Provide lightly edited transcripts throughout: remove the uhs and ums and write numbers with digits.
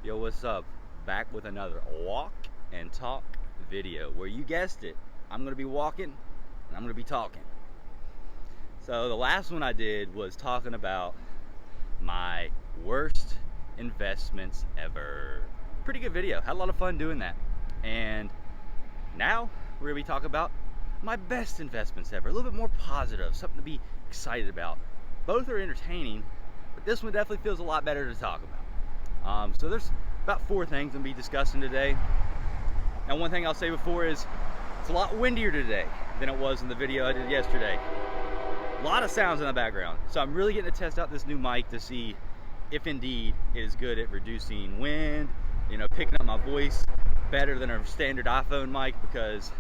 Yo, what's up? Back with another walk and talk video where you guessed it, I'm gonna be walking and I'm gonna be talking. So the last one I did was talking about my worst investments ever. Pretty good video, had a lot of fun doing that. And now we're gonna be talking about my best investments ever, a little bit more positive, something to be excited about. Both are entertaining, but this one definitely feels a lot better to talk about. So there's about 4 things I'm gonna be discussing today. Now, one thing I'll say before is it's a lot windier today than it was in the video I did yesterday. A lot of sounds in the background. So I'm really getting to test out this new mic to see if indeed it is good at reducing wind, picking up my voice better than a standard iPhone mic, because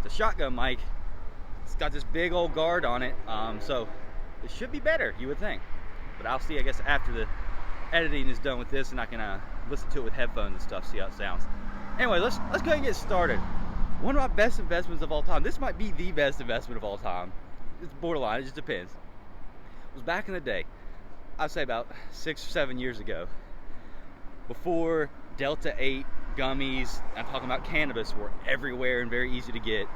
it's a shotgun mic. It's got this big old guard on it. So it should be better, you would think. But I'll see, I guess, after the editing is done with this and I can listen to it with headphones and stuff, see how it sounds. Anyway, let's go ahead and get started. One of my best investments of all time, this might be the best investment of all time. It's borderline, it just depends. It was back in the day, I'd say about 6 or 7 years ago, before Delta 8 gummies, I'm talking about cannabis, were everywhere and very easy to get.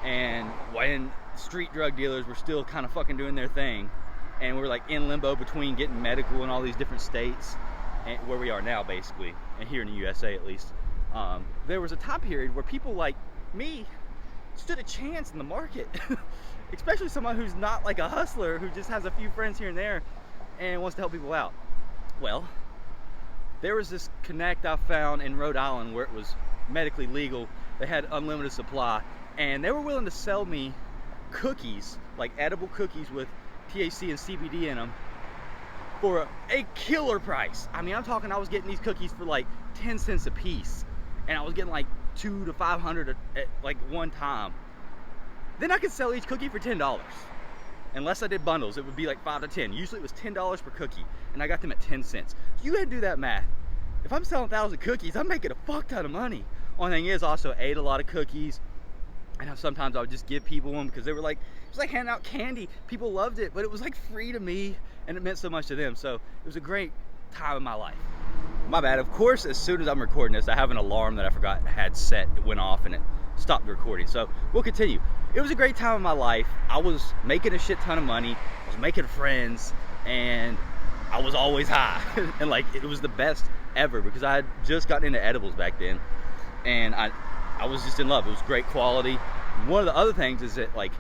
And when street drug dealers were still kind of fucking doing their thing, and we're like in limbo between getting medical in all these different states and where we are now, basically, and here in the USA at least. There was a time period where people like me stood a chance in the market, especially someone who's not like a hustler, who just has a few friends here and there and wants to help people out. Well, there was this connect I found in Rhode Island where it was medically legal. They had unlimited supply, and they were willing to sell me cookies, like edible cookies with THC and CBD in them, for a killer price. I mean, I'm talking, I was getting these cookies for like 10 cents a piece, and I was getting like 200 to 500 at like one time. Then I could sell each cookie for $10. Unless I did bundles, it would be like 5 to 10. Usually it was $10 per cookie, and I got them at 10 cents. So you had to do that math. If I'm selling 1,000 cookies, I'm making a fuck ton of money. Only thing is, I also ate a lot of cookies. And sometimes I would just give people them because they were like, it was like handing out candy. People loved it, but it was like free to me, and it meant so much to them. So it was a great time in my life. My bad. Of course, as soon as I'm recording this, I have an alarm that I forgot had set. It went off and it stopped the recording. So we'll continue. It was a great time in my life. I was making a shit ton of money. I was making friends, and I was always high. And like, it was the best ever because I had just gotten into edibles back then, and I was just in love. It was great quality. One of the other things is that, like,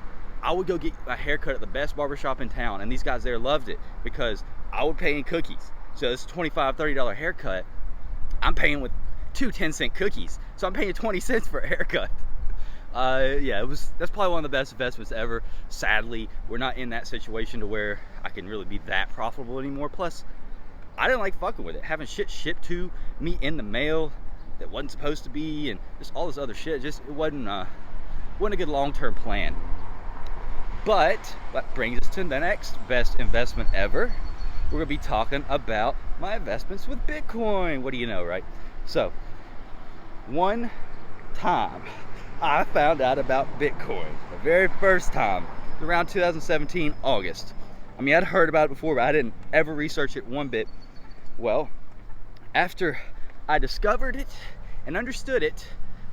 I would go get a haircut at the best barbershop in town, and these guys there loved it because I would pay in cookies. So this $25, $30 haircut, I'm paying with 2 10-cent cookies. So I'm paying 20 cents for a haircut. Yeah, that's probably one of the best investments ever. Sadly, we're not in that situation to where I can really be that profitable anymore. Plus, I didn't like fucking with it. Having shit shipped to me in the mail that wasn't supposed to be, and just all this other shit, it wasn't a good long-term plan. But that brings us to the next best investment ever. We're gonna be talking about my investments with Bitcoin. What do you know, right? So, one time I found out about Bitcoin, the very first time, around 2017, August. I mean, I'd heard about it before, but I didn't ever research it one bit. Well, after I discovered it and understood it,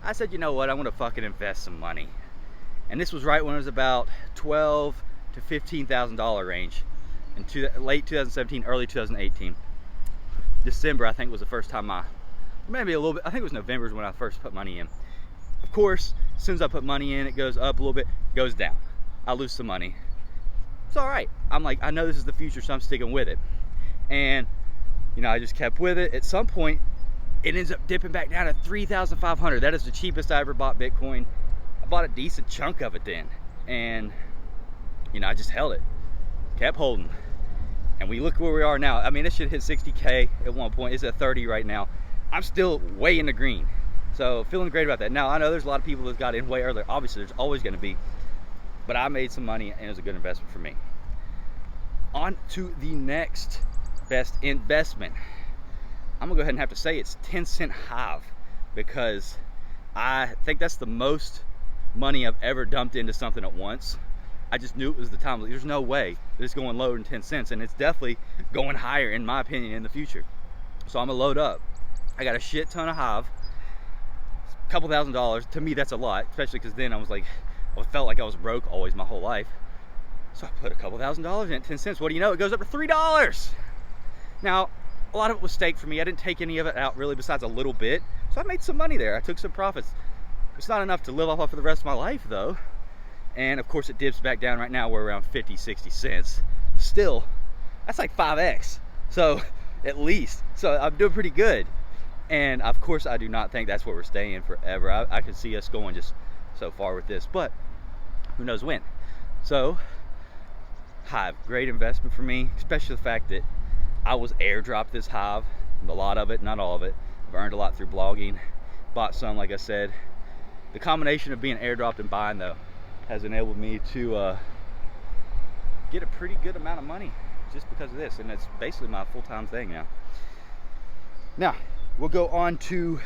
I said, you know what, I'm gonna fucking invest some money. And this was right when it was about $12,000 to $15,000 range in late 2017, early 2018. December, I think, was the first time maybe a little bit, I think it was November is when I first put money in. Of course, as soon as I put money in, it goes up a little bit, goes down. I lose some money. It's all right. I'm like, I know this is the future, so I'm sticking with it. And, I just kept with it. At some point, it ends up dipping back down to 3,500. That is the cheapest I ever bought Bitcoin. I bought a decent chunk of it then. And, I just held it. Kept holding. And we look where we are now. I mean, it should hit 60K at one point. It's at 30 right now. I'm still way in the green. So, feeling great about that. Now, I know there's a lot of people that got in way earlier. Obviously, there's always going to be. But I made some money, and it was a good investment for me. On to the next best investment. I'm gonna go ahead and have to say it's 10-cent Hive, because I think that's the most money I've ever dumped into something at once. I just knew it was the time. There's no way that it's going lower than 10 cents, and it's definitely going higher, in my opinion, in the future. So I'm gonna load up. I got a shit ton of Hive, a couple $1,000s. To me, that's a lot, especially because then I was like, I felt like I was broke always my whole life. So I put a couple $1,000s in it, 10 cents. What do you know? It goes up to $3. Now, a lot of it was stake for me. I didn't take any of it out really besides a little bit. So I made some money there. I took some profits. It's not enough to live off of for the rest of my life though. And of course it dips back down right now. We're around 50, 60 cents. Still, that's like 5x. So at least, so I'm doing pretty good. And of course I do not think that's where we're staying forever. I could see us going just so far with this, but who knows when. So Hive, great investment for me, especially the fact that I was airdropped this Hive, a lot of it, not all of it. I've earned a lot through blogging, bought some, like I said. The combination of being airdropped and buying though has enabled me to get a pretty good amount of money just because of this, and it's basically my full-time thing now. Now, we'll go on to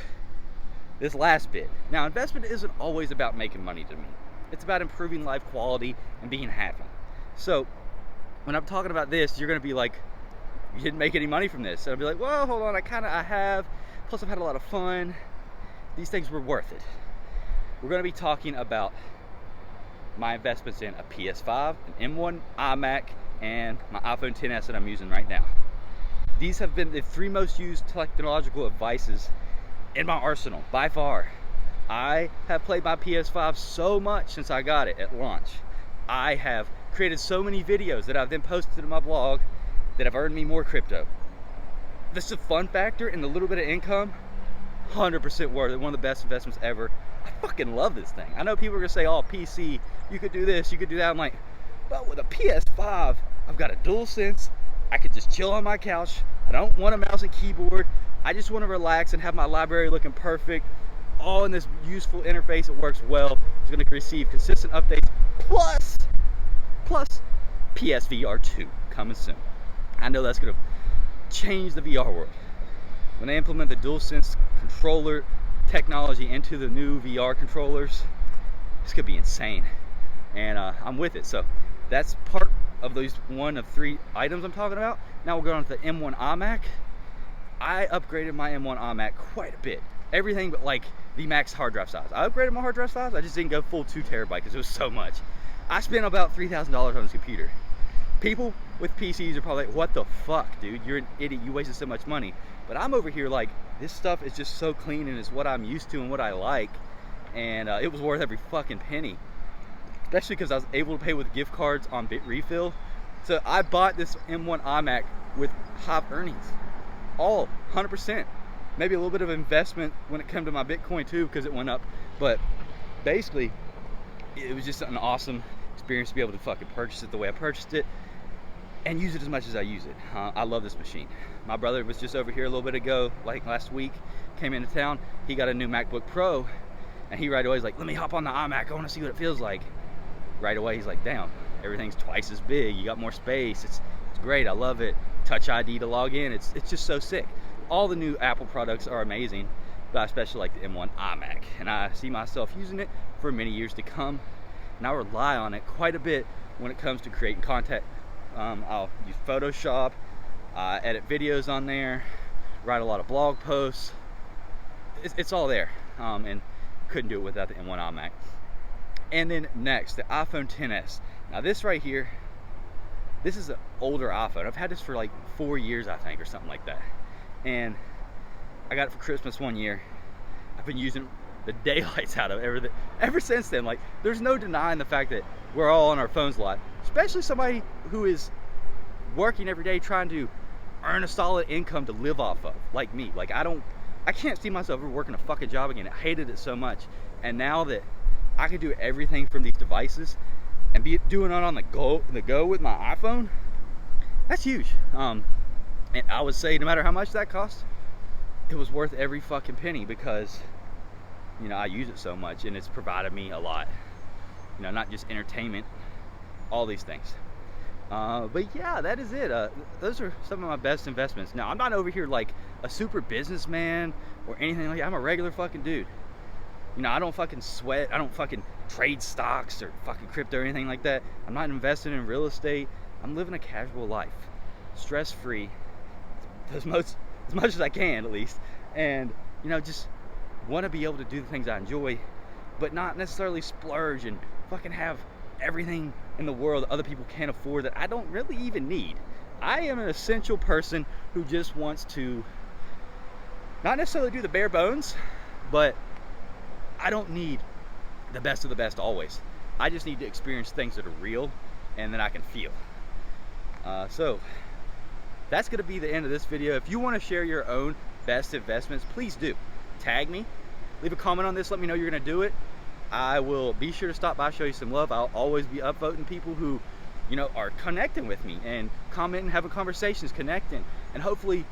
this last bit. Now, investment isn't always about making money to me. It's about improving life quality and being happy. So, when I'm talking about this, you're gonna be like, you didn't make any money from this. And I'll be like, well, hold on, I have. Plus, I've had a lot of fun. These things were worth it. We're gonna be talking about my investments in a PS5, an M1 iMac, and my iPhone XS that I'm using right now. These have been the 3 most used technological devices in my arsenal, by far. I have played my PS5 so much since I got it at launch. I have created so many videos that I've then posted to my blog that have earned me more crypto. This is a fun factor and the little bit of income, 100% worth it. One of the best investments ever. I fucking love this thing. I know people are gonna say, oh, PC, you could do this, you could do that. I'm like, but with a PS5, I've got a DualSense. I could just chill on my couch. I don't want a mouse and keyboard. I just want to relax and have my library looking perfect. All in this useful interface. It works well. It's gonna receive consistent updates. Plus PSVR 2 coming soon. I know that's gonna change the VR world. When they implement the DualSense controller technology into the new VR controllers, it's gonna be insane, and I'm with it. So that's part of those 1 of 3 items I'm talking about. Now we'll go on to the M1 iMac. I upgraded my M1 iMac quite a bit. Everything but like the max hard drive size. I upgraded my hard drive size. I just didn't go full 2 terabyte because it was so much. I spent about $3,000 on this computer. People with PCs are probably like, what the fuck, dude? You're an idiot. You wasted so much money. But I'm over here like, this stuff is just so clean and is what I'm used to and what I like. And it was worth every fucking penny. Especially because I was able to pay with gift cards on Bitrefill. So I bought this M1 iMac with Hive earnings. All, 100%. Maybe a little bit of investment when it came to my Bitcoin too, because it went up. But basically, it was just an awesome experience to be able to fucking purchase it the way I purchased it and use it as much as I use it. I love this machine. My brother was just over here a little bit ago, like last week, came into town. He got a new MacBook Pro, and he right away was like, let me hop on the iMac. I want to see what it feels like. Right away, he's like, damn, everything's twice as big. You got more space. It's great. I love it. Touch ID to log in. It's just so sick. All the new Apple products are amazing, but I especially like the M1 iMac, and I see myself using it for many years to come, and I rely on it quite a bit when it comes to creating content. I'll use Photoshop, edit videos on there, write a lot of blog posts. It's all there, and couldn't do it without the M1 iMac. And then next, the iPhone XS. Now this right here, this is an older iPhone. I've had this for like 4 years, I think, or something like that. And I got it for Christmas one year. I've been using the daylights out of everything ever since then. Like, there's no denying the fact that we're all on our phones a lot, especially somebody who is working every day trying to earn a solid income to live off of, like me. Like, I can't see myself ever working a fucking job again. I hated it so much. And now that I can do everything from these devices and be doing it on the go with my iPhone, that's huge. And I would say no matter how much that cost, it was worth every fucking penny, because you know, I use it so much and it's provided me a lot. You know, not just entertainment, all these things. But yeah, that is it. Those are some of my best investments. Now, I'm not over here like a super businessman or anything like that. I'm a regular fucking dude. You know, I don't fucking sweat. I don't fucking trade stocks or fucking crypto or anything like that. I'm not investing in real estate. I'm living a casual life, stress-free, as much as I can, at least. and you know, just want to be able to do the things I enjoy, but not necessarily splurge and fucking have everything in the world that other people can't afford that I don't really even need. I am an essential person who just wants to not necessarily do the bare bones, but I don't need the best of the best always. I just need to experience things that are real and that I can feel. So that's going to be the end of this video. If you want to share your own best investments, please do. Tag me, leave a comment on this, let me know you're going to do it. I will be sure to stop by, show you some love. I'll always be upvoting people who, you know, are connecting with me and commenting, having conversations, connecting, and hopefully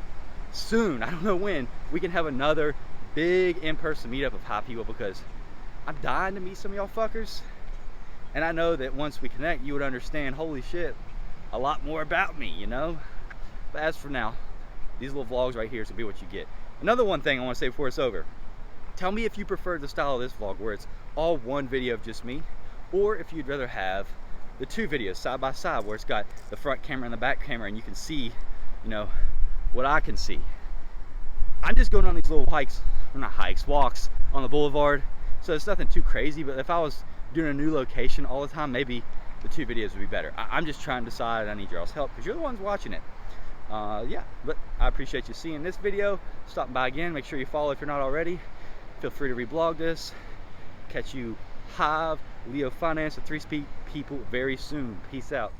soon, I don't know when, we can have another big in-person meetup of high people, because I'm dying to meet some of y'all fuckers, and I know that once we connect, you would understand, holy shit, a lot more about me, you know. But as for now, these little vlogs right here is gonna be what you get. Another one thing I want to say before it's over: tell me if you prefer the style of this vlog where it's all one video of just me, or if you'd rather have the two videos side by side where it's got the front camera and the back camera and you can see, you know, what I can see. I'm just going on these little hikes, or not hikes, walks on the boulevard, so it's nothing too crazy, but if I was doing a new location all the time, maybe the two videos would be better. I'm just trying to decide. I need y'all's help because you're the ones watching it. Yeah, but I appreciate you seeing this video, stopping by again. Make sure you follow if you're not already. Feel free to reblog this. Catch you Hive, Leo Finance, with 3 Speak people very soon. Peace out.